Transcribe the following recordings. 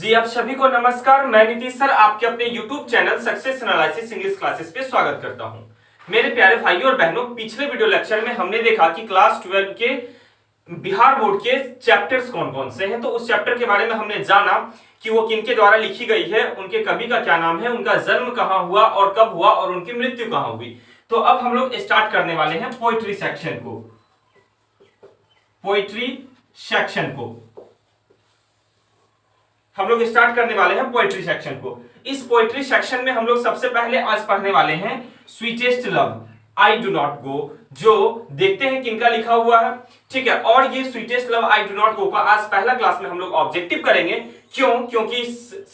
जी आप सभी को नमस्कार। मैं नीतीश सर आपके अपने YouTube channel success analysis English classes पे स्वागत करता हूं। मेरे प्यारे भाइयों और बहनों, पिछले वीडियो लेक्चर में हमने देखा कि क्लास 12 के बिहार बोर्ड के चैप्टर्स कौन कौन से हैं। तो उस चैप्टर के बारे में हमने जाना कि वो किनके द्वारा लिखी गई है, उनके कवि का क्या नाम है, उनका जन्म कहाँ हुआ और कब हुआ और उनकी मृत्यु कहाँ हुई। तो अब हम लोग स्टार्ट करने वाले हैं पोइट्री सेक्शन को। पोइट्री सेक्शन को हम लोग स्टार्ट करने वाले हैं पोएट्री सेक्शन को। इस पोएट्री सेक्शन में हम लोग सबसे पहले आज पढ़ने वाले हैं sweetest love I do not गो, जो देखते हैं किनका लिखा हुआ है। ठीक है, और ये sweetest love I do not गो का आज पहला क्लास में हम लोग ऑब्जेक्टिव करेंगे। क्यों? क्योंकि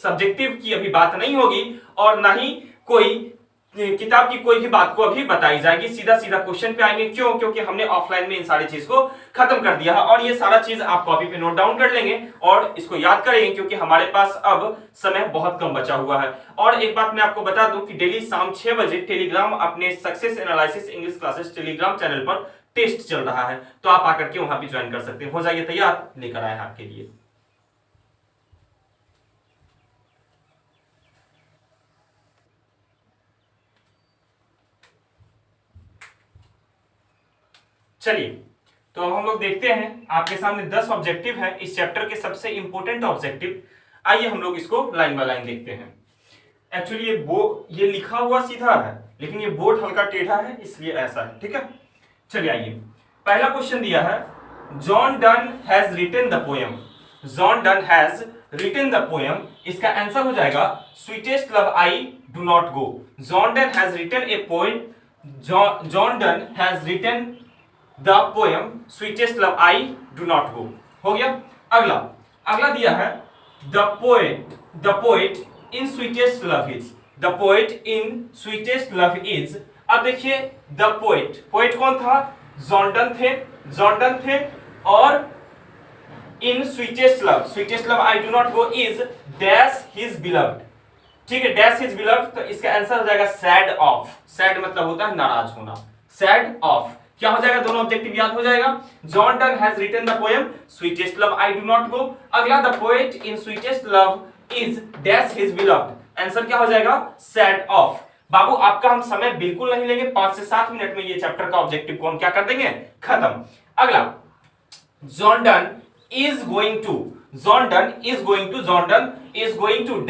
सब्जेक्टिव की अभी बात नहीं होगी और ना ही कोई किताब की कोई भी बात को अभी बताई जाएगी, सीधा सीधा क्वेश्चन पे आएंगे। क्यों? क्योंकि हमने ऑफलाइन में इन सारी चीज को खत्म कर दिया है और ये सारा चीज आप कॉपी पे नोट डाउन कर लेंगे और इसको याद करेंगे, क्योंकि हमारे पास अब समय बहुत कम बचा हुआ है। और एक बात मैं आपको बता दूं कि डेली शाम 6 बजे टेलीग्राम अपने success analysis English classes Telegram channel पर टेस्ट चल रहा है, तो आप आकर के वहां भी ज्वाइन कर सकते हैं। हो जाइए तैयार, लेकर आए हैं आपके लिए। चलिए, तो अब हम लोग देखते हैं, आपके सामने 10 ऑब्जेक्टिव है इस चैप्टर के सबसे इंपॉर्टेंट ऑब्जेक्टिव। आइए हम लोग इसको लाइन बाय लाइन देखते हैं। एक्चुअली ये लिखा हुआ सीधा है, लेकिन ये बोर्ड हल्का टेढ़ा है, इसलिए ऐसा है। ठीक है, चलिए आइए। पहला क्वेश्चन दिया है, John Donne has written the poem. John Donne has written the poem, इसका आंसर हो जाएगा sweetest love I do not go. John Donne has written a poem, John Donne has written the poem sweetest love I do not go. हो गया। अगला दिया है, the poet in sweetest love is. The poet in sweetest love is. अब देखिए, the poet कौन था? John Donne थे और in sweetest love I do not go is dash his beloved. ठीक है, डैश हिज बिलव्ड, तो इसका आंसर हो जाएगा सैड ऑफ। सैड मतलब होता है नाराज होना, सैड ऑफ। क्या हो जाएगा? दोनों ऑब्जेक्टिव याद हो जाएगा। John Donne has written the poem sweetest love I do not go. अगला, the poet in sweetest love is dash his beloved. Answer क्या हो जाएगा? Sad of. बाबू आपका हम समय बिल्कुल नहीं लेंगे, 5 से 7 मिनट में ये चैप्टर का ऑब्जेक्टिव को हम क्या कर देंगे? खत्म। अगला, John Donne is going to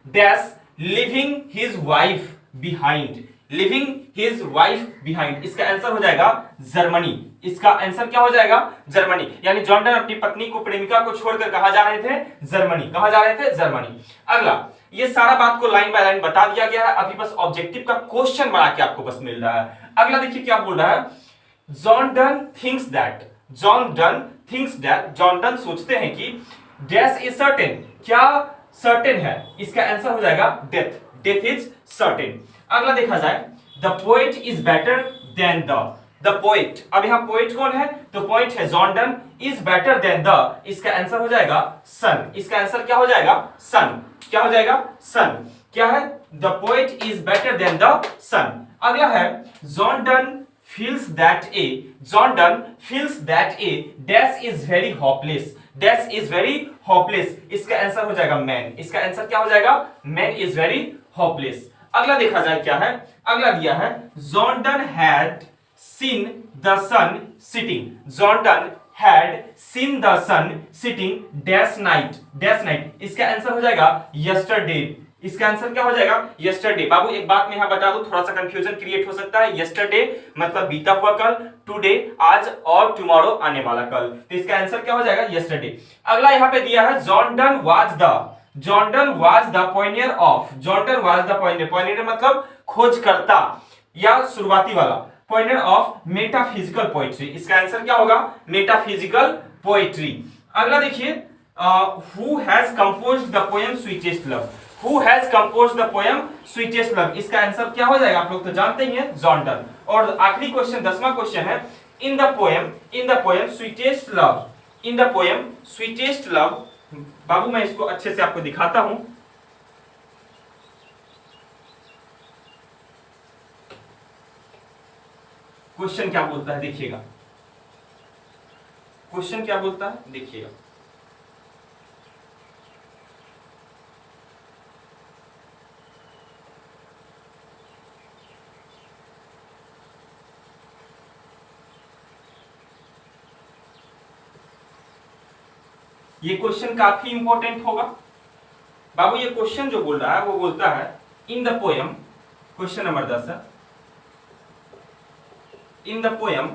dash leaving his wife behind. Leaving his wife behind, इसका आंसर हो जाएगा जर्मनी। इसका आंसर क्या हो जाएगा? जर्मनी। यानी जॉन डन अपनी पत्नी को, प्रेमिका को छोड़कर कहां जा रहे थे? जर्मनी। कहां जा रहे थे? जर्मनी। अगला, ये सारा बात को लाइन बाय लाइन बता दिया गया है, अभी बस ऑब्जेक्टिव का क्वेश्चन बना के आपको बस मिल रहा है। अगला देखिए क्या बोल रहा है, जॉन डन सोचते हैं कि डैश इज सर्टेन। क्या सर्टेन है? इसका आंसर हो जाएगा डेथ इज सर्टेन। अगला देखा जाए, the poet is better than the poet. अब यहां पोएट कौन है? तो पोएट है John Donne, is better than the, इसका आंसर हो जाएगा सन। इसका आंसर क्या हो जाएगा? सन। क्या हो जाएगा? सन। क्या है? The poet is better than the sun. अगला है, John Donne feels that a dash is very hopeless। इसका आंसर हो जाएगा मैन। इसका आंसर क्या हो जाएगा? Man is very hopeless. अगला देखा जाए क्या है। अगला दिया है, John Donne had seen the sun sitting dash night. इसका आंसर हो जाएगा यस्टरडे। इसका आंसर क्या हो जाएगा? यस्टरडे। बाबू एक बात मैं यहां बता दूं, थोड़ा सा कंफ्यूजन क्रिएट हो सकता है। यस्टरडे मतलब बीता हुआ कल, टुडे आज, और टुमारो आने वाला कल, तो इसका आंसर क्या हो जाएगा? यस्टरडे। अगला यहां पे दिया है, John done was the Pioneer of. Pioneer मतलब खोजकर्ता या शुरुआती वाला, पायनियर ऑफ मेटाफिजिकल पोएट्री। इसका आंसर क्या होगा? Metaphysical poetry. अगला देखिए, who has composed the poem sweetest love. Who has composed the poem Sweetest Love? इसका आंसर क्या हो जाएगा? आप लोग तो जानते ही हैं, जॉन डन। और आखिरी क्वेश्चन, 10वां क्वेश्चन है, in the poem sweetest love। बाबू मैं इसको अच्छे से आपको दिखाता हूं। क्वेश्चन क्या बोलता है देखिएगा। क्वेश्चन क्या बोलता है देखिएगा। ये क्वेश्चन काफी इंपॉर्टेंट होगा बाबू। ये क्वेश्चन जो बोल रहा है वो बोलता है in the poem, question number 10 है, in the poem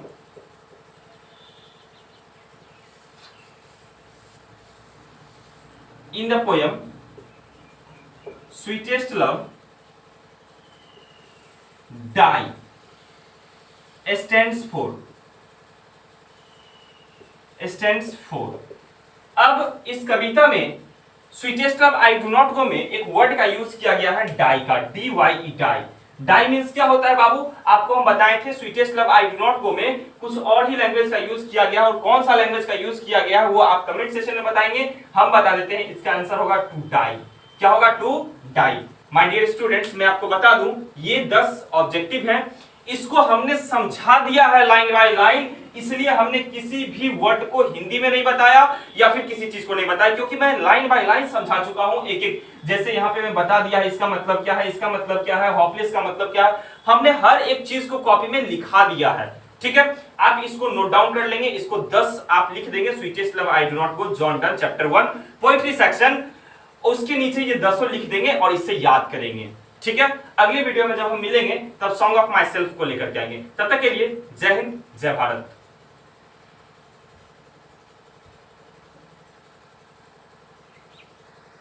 in the poem sweetest love die stands for। अब इस कविता में sweetest love I do not गो में एक वर्ड का यूज किया गया है डाई का, DYE डाई। डाई मीन्स क्या होता है बाबू, आपको हम बताए थे sweetest love I do not गो में कुछ और ही लैंग्वेज का यूज किया गया, और कौन सा लैंग्वेज का यूज किया गया है वो आप कमेंट सेक्शन में बताएंगे। हम बता देते हैं, इसका आंसर होगा टू डाई। क्या होगा? To die. My dear students, मैं आपको बता दूं ये 10 ऑब्जेक्टिव हैं, इसको हमने समझा दिया है लाइन बाय लाइन, इसलिए हमने किसी भी वर्ड को हिंदी में नहीं बताया या फिर किसी चीज को नहीं बताया, क्योंकि मैं लाइन बाय लाइन समझा चुका हूं एक एक। जैसे यहाँ पे मैं बता दिया है इसका मतलब क्या है, इसका मतलब क्या है, होपलेस का मतलब क्या है, हमने हर एक चीज को कॉपी में लिखा दिया है। ठीक है, आप इसको नोट डाउन कर लेंगे, इसको 10 आप लिख देंगे। Sweetest love I do not go, John done, chapter 1 poetry section, उसके नीचे ये 10 लिख देंगे और इससे याद करेंगे। ठीक है, अगली वीडियो में जब हम मिलेंगे तब सॉन्ग ऑफ माई सेल्फ को लेकर के आएंगे। तब तक के लिए जय हिंद, जय भारत।